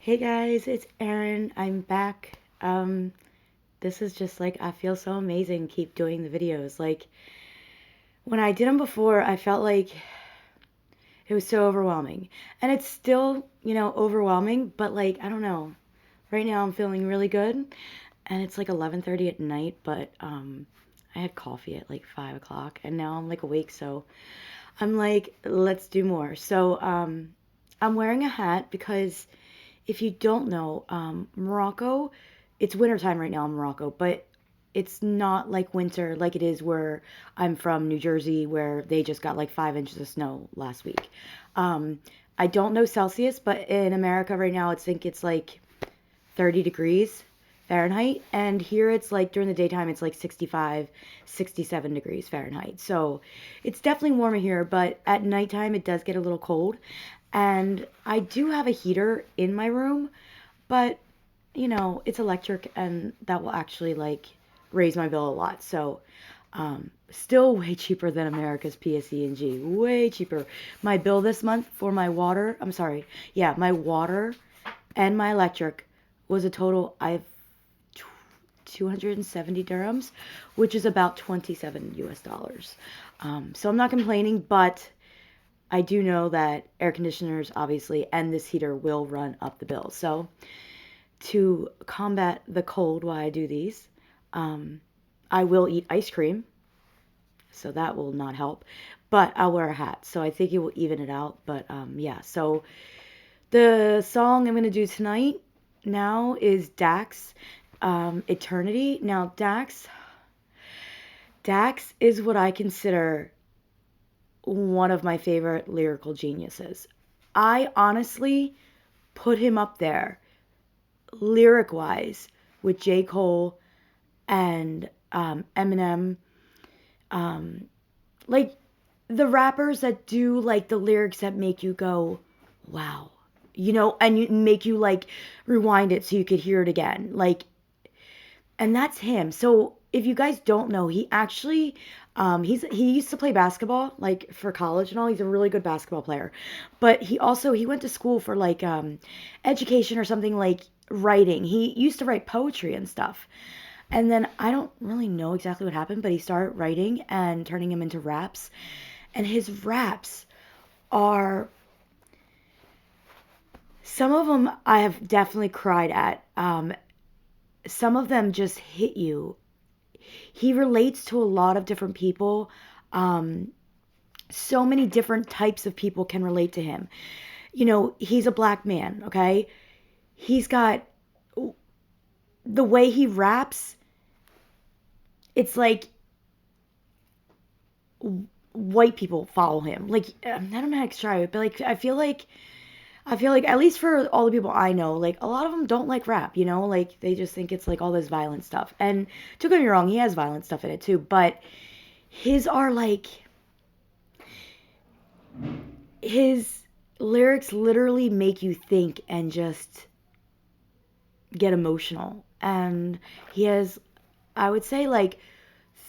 Hey guys, it's Erin. I'm back. This is just like I feel so amazing keep doing the videos. Like when I did them before, I felt like it was so overwhelming. And it's still, overwhelming, but like I don't know. Right now I'm feeling really good and it's like 11:30 at night, but I had coffee at like 5 o'clock and now I'm like awake, so I'm like, let's do more. So I'm wearing a hat because if you don't know, Morocco, it's wintertime right now in Morocco, but it's not like winter like it is where I'm from, New Jersey, where they just got like 5 inches of snow last week. Um, I don't know Celsius, but in America right now, I think it's like 30 degrees Fahrenheit. And here it's like during the daytime, it's like 65, 67 degrees Fahrenheit. So it's definitely warmer here, but at nighttime, it does get a little cold. And I do have a heater in my room, but it's electric and that will actually like raise my bill a lot. So, still way cheaper than America's PSE&G. Way cheaper. My bill this month for my water, I'm sorry. Yeah, my water and my electric was a total I've 270 dirhams, which is about 27 US dollars. So I'm not complaining, but I do know that air conditioners, obviously, and this heater will run up the bill. So to combat the cold while I do these, um, I will eat ice cream, so that will not help. But I'll wear a hat, so I think it will even it out. But yeah, so the song I'm gonna do tonight now is Dax, Eternity. Now Dax is what I consider one of my favorite lyrical geniuses. I honestly put him up there lyric wise with J. Cole and Eminem. Um, like the rappers that do like the lyrics that make you go, wow. And you make you like rewind it so you could hear it again. And that's him. So if you guys don't know, he actually he used to play basketball like for college and all. He's a really good basketball player. But he went to school for like education or something like writing. He used to write poetry and stuff. And then I don't really know exactly what happened, but he started writing and turning them into raps. And his raps are some of them I have definitely cried at. Some of them just hit you. He relates to a lot of different people. Um, so many different types of people can relate to him. He's a black man, okay? He's got the way he raps, it's like white people follow him. Like, I don't know how to describe it, but like, I feel like at least for all the people I know, like a lot of them don't like rap, like they just think it's like all this violent stuff. And don't get me wrong, he has violent stuff in it too, but his are like his lyrics literally make you think and just get emotional. And he has, I would say, like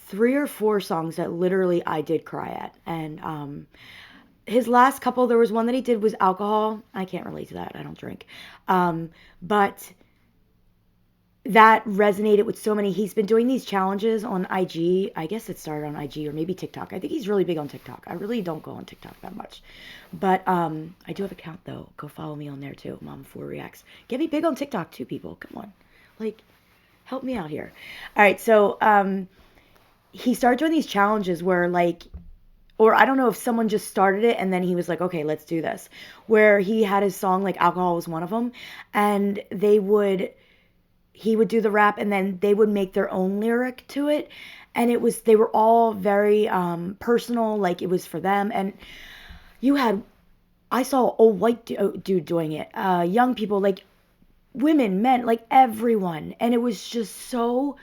3 or 4 songs that literally I did cry at. And his last couple, there was one that he did was alcohol. I can't relate to that. I don't drink. But that resonated with so many. He's been doing these challenges on IG. I guess it started on IG or maybe TikTok. I think he's really big on TikTok. I really don't go on TikTok that much. But I do have an account though. Go follow me on there too. Mom4 Reacts. Get me big on TikTok too, people. Come on. Like, help me out here. All right, so he started doing these challenges where like or I don't know if someone just started it and then he was like, okay, let's do this. Where he had his song, like Alcohol was one of them, and he would do the rap and then they would make their own lyric to it. And they were all very personal, like it was for them. And you had, I saw a white dude doing it, young people, like women, men, like everyone. And it was just so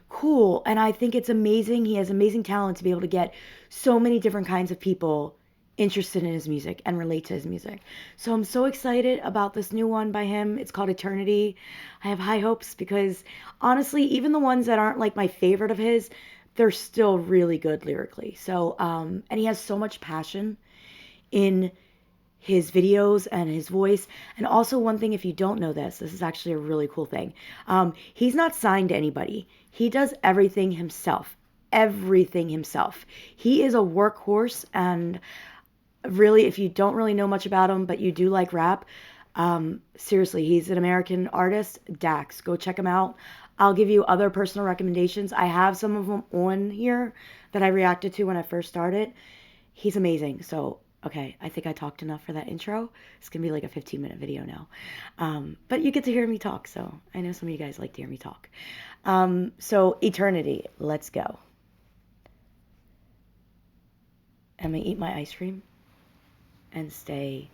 cool. And I think it's amazing. He has amazing talent to be able to get so many different kinds of people interested in his music and relate to his music. So I'm so excited about this new one by him. It's called Eternity. I have high hopes because honestly, even the ones that aren't like my favorite of his, they're still really good lyrically. So, and he has so much passion in his videos and his voice. And also, one thing, if you don't know this, this is actually a really cool thing. He's not signed to anybody. He does everything himself. Everything himself. He is a workhorse, and really, if you don't really know much about him, but you do like rap, seriously, he's an American artist. Dax, go check him out. I'll give you other personal recommendations. I have some of them on here that I reacted to when I first started. He's amazing. So, okay, I think I talked enough for that intro. It's going to be like a 15-minute video now. But you get to hear me talk, so I know some of you guys like to hear me talk. So, Eternity, let's go. I'm going to eat my ice cream and stay,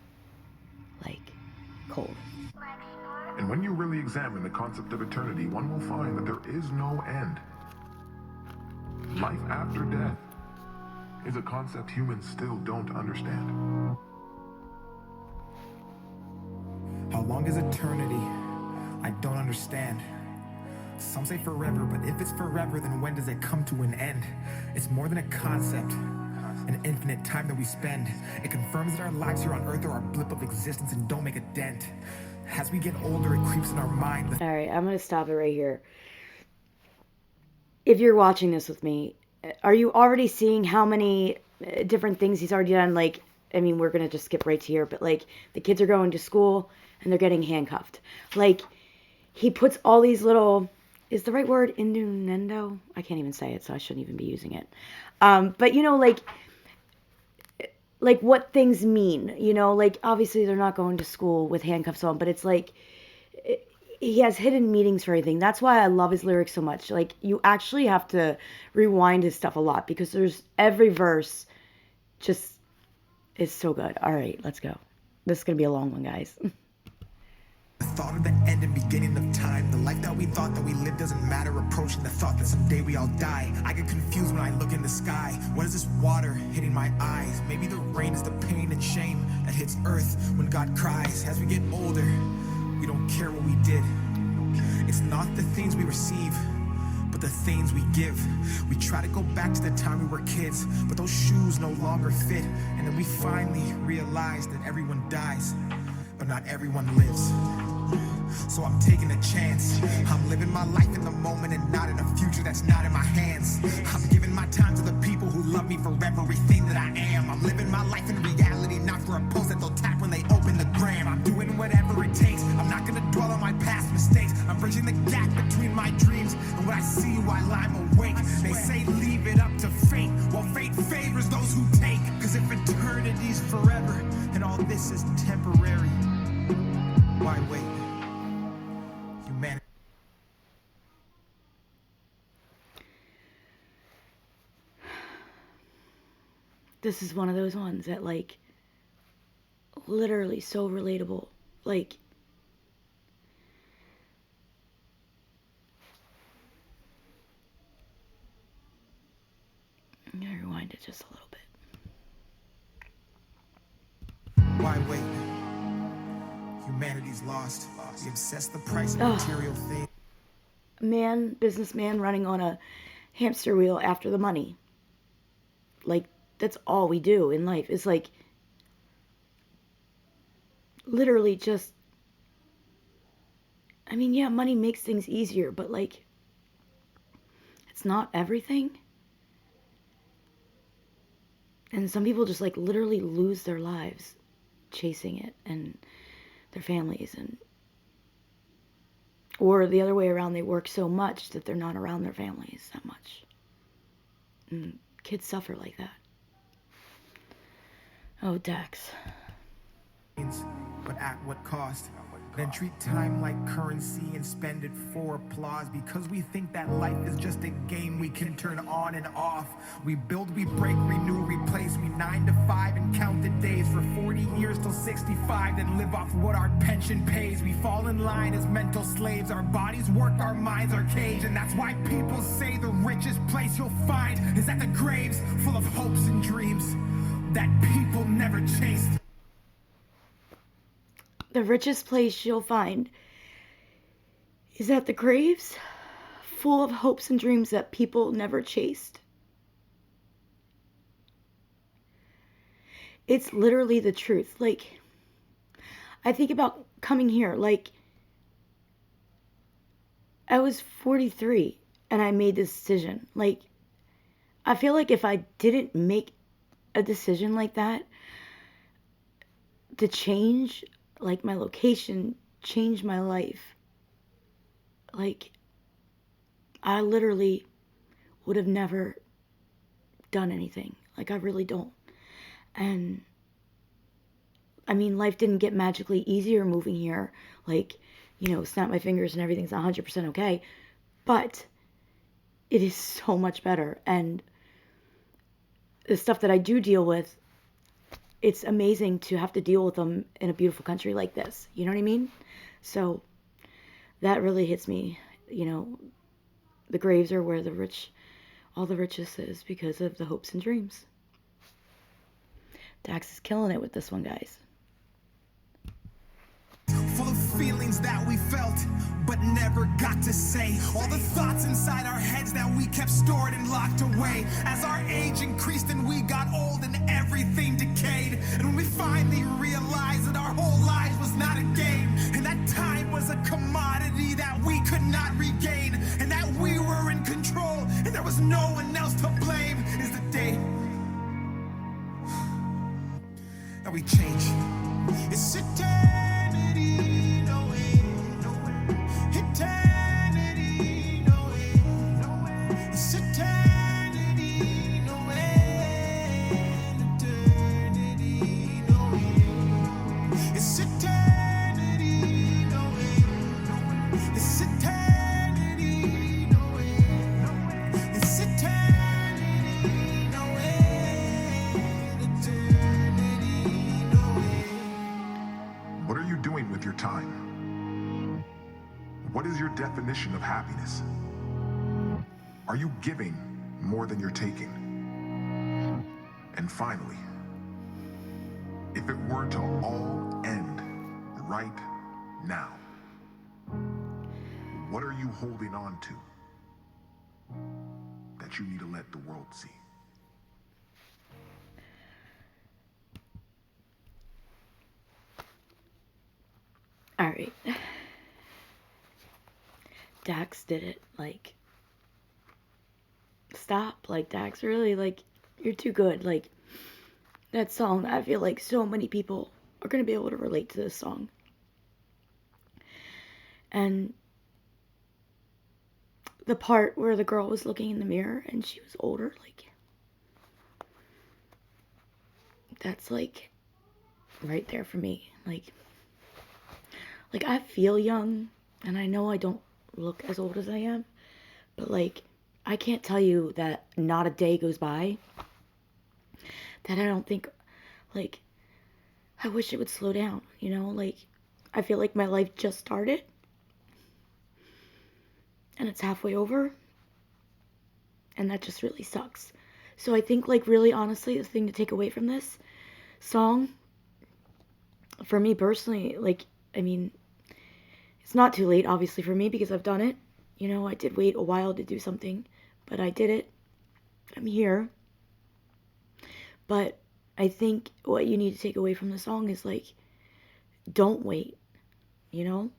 like, cold. And when you really examine the concept of eternity, one will find that there is no end. Life after death is a concept humans still don't understand. How long is eternity? I don't understand. Some say forever, but if it's forever, then when does it come to an end? It's more than a concept, an infinite time that we spend. It confirms that our lives here on Earth are a blip of existence and don't make a dent. As we get older, it creeps in our mind. All right, I'm going to stop it right here. If you're watching this with me, are you already seeing how many different things he's already done? Like, I mean, we're going to just skip right to here, but like the kids are going to school and they're getting handcuffed. Like, he puts all these little, is the right word innuendo? I can't even say it, so I shouldn't even be using it. But you know, like what things mean, you know, like obviously they're not going to school with handcuffs on, but it's like he has hidden meanings for everything. That's why I love his lyrics so much. Like, you actually have to rewind his stuff a lot because there's every verse just is so good. All right, let's go. This is going to be a long one, guys. The thought of the end and beginning of time. The life that we thought that we lived doesn't matter. Approaching the thought that someday we all die. I get confused when I look in the sky. What is this water hitting my eyes? Maybe the rain is the pain and shame that hits earth when God cries. As we get older, we don't care what we did. It's not the things we receive, but the things we give. We try to go back to the time we were kids, but those shoes no longer fit. And then we finally realize that everyone dies, but not everyone lives. So I'm taking a chance. I'm living my life in the moment and not in a future that's not in my hands. I'm giving my time to the people who love me for everything that I am. I'm living my life in reality, not for a post that they'll tap when they open the gram. I'm doing whatever it takes. I'm not gonna dwell on my past mistakes. I'm bridging the gap between my dreams and what I see while I'm awake. They say leave it up to fate. Well, fate favors those who take. Cause if eternity's forever and all this is temporary, why wait? Humanity. This is one of those ones that, like, literally so relatable. Like, I'm gonna rewind it just a little bit. Why wait? Humanity's lost. We obsess the price of material things. Businessman running on a hamster wheel after the money. Like, that's all we do in life. It's like literally just, I mean, yeah, money makes things easier, but like, it's not everything. And some people just like literally lose their lives chasing it, and their families, and or the other way around, they work so much that they're not around their families that much. And kids suffer like that. Oh, Dax. But at what cost? Then treat time like currency and spend it for applause, because we think that life is just a game we can turn on and off. We build, we break, renew, replace. We 9 to 5 and count the days for 40 years till 65, then live off what our pension pays. We fall in line as mental slaves. Our bodies work, our minds are caged, and that's why people say the richest place you'll find is at the graves full of hopes and dreams that people never chased. The richest place you'll find is at the graves full of hopes and dreams that people never chased. It's literally the truth. Like, I think about coming here. Like, I was 43 and I made this decision. Like, I feel like if I didn't make a decision like that to change, like, my location, change my life, like, I literally would have never done anything. Like, I really don't. And I mean, life didn't get magically easier moving here. Like, snap my fingers and everything's 100% okay. But it is so much better. And the stuff that I do deal with, it's amazing to have to deal with them in a beautiful country like this. You know what I mean? So that really hits me. The graves are where all the richest is because of the hopes and dreams. Dax is killing it with this one, guys. Full of feelings that we felt but never got to say. All the thoughts inside our heads that we kept stored and locked away. As our age increased and we got old and everything decayed. And when we finally realized that our whole lives was not a game, and that time was a commodity that we could not regain, and that we were in control and there was no one else to blame, is the day that we change. It's eternity, no way, no way. Eternity, no way, no way. It's eternity, no way. Eternity, no way. It's eternity, no way, no way. It's eternity, no way, no way. It's eternity, no way. Eternity, no way. What are you doing with your time? What is your definition of happiness? Are you giving more than you're taking? And finally, if it were to all end right now, what are you holding on to that you need to let the world see? All right. Dax did it. Like, stop. Like, Dax, really, like, you're too good. Like, that song, I feel like so many people are going to be able to relate to this song. And the part where the girl was looking in the mirror and she was older, like, that's, like, right there for me. Like, I feel young, and I know I don't look as old as I am, but, like, I can't tell you that not a day goes by that I don't think, like, I wish it would slow down, Like, I feel like my life just started, and it's halfway over, and that just really sucks. So I think, like, really honestly, the thing to take away from this song, for me personally, like, I mean, it's not too late, obviously, for me, because I've done it. I did wait a while to do something, but I did it. I'm here. But I think what you need to take away from the song is, like, don't wait, You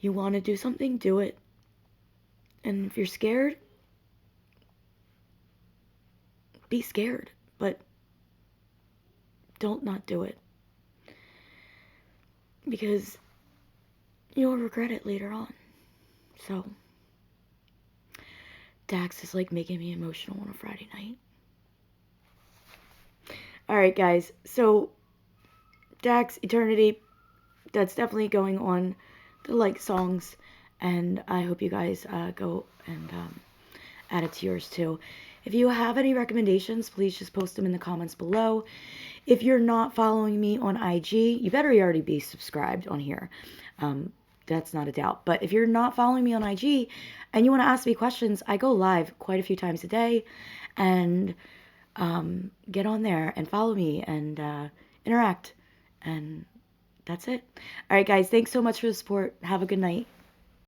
want to do something, do it. And if you're scared, be scared, but don't not do it. Because you'll regret it later on. So, Dax is, like, making me emotional on a Friday night. Alright, guys. So, Dax, Eternity, that's definitely going on the like songs. And I hope you guys go and add it to yours too. If you have any recommendations, please just post them in the comments below. If you're not following me on IG, you better already be subscribed on here. That's not a doubt. But if you're not following me on IG and you want to ask me questions, I go live quite a few times a day. And get on there and follow me and interact. And that's it. All right, guys. Thanks so much for the support. Have a good night.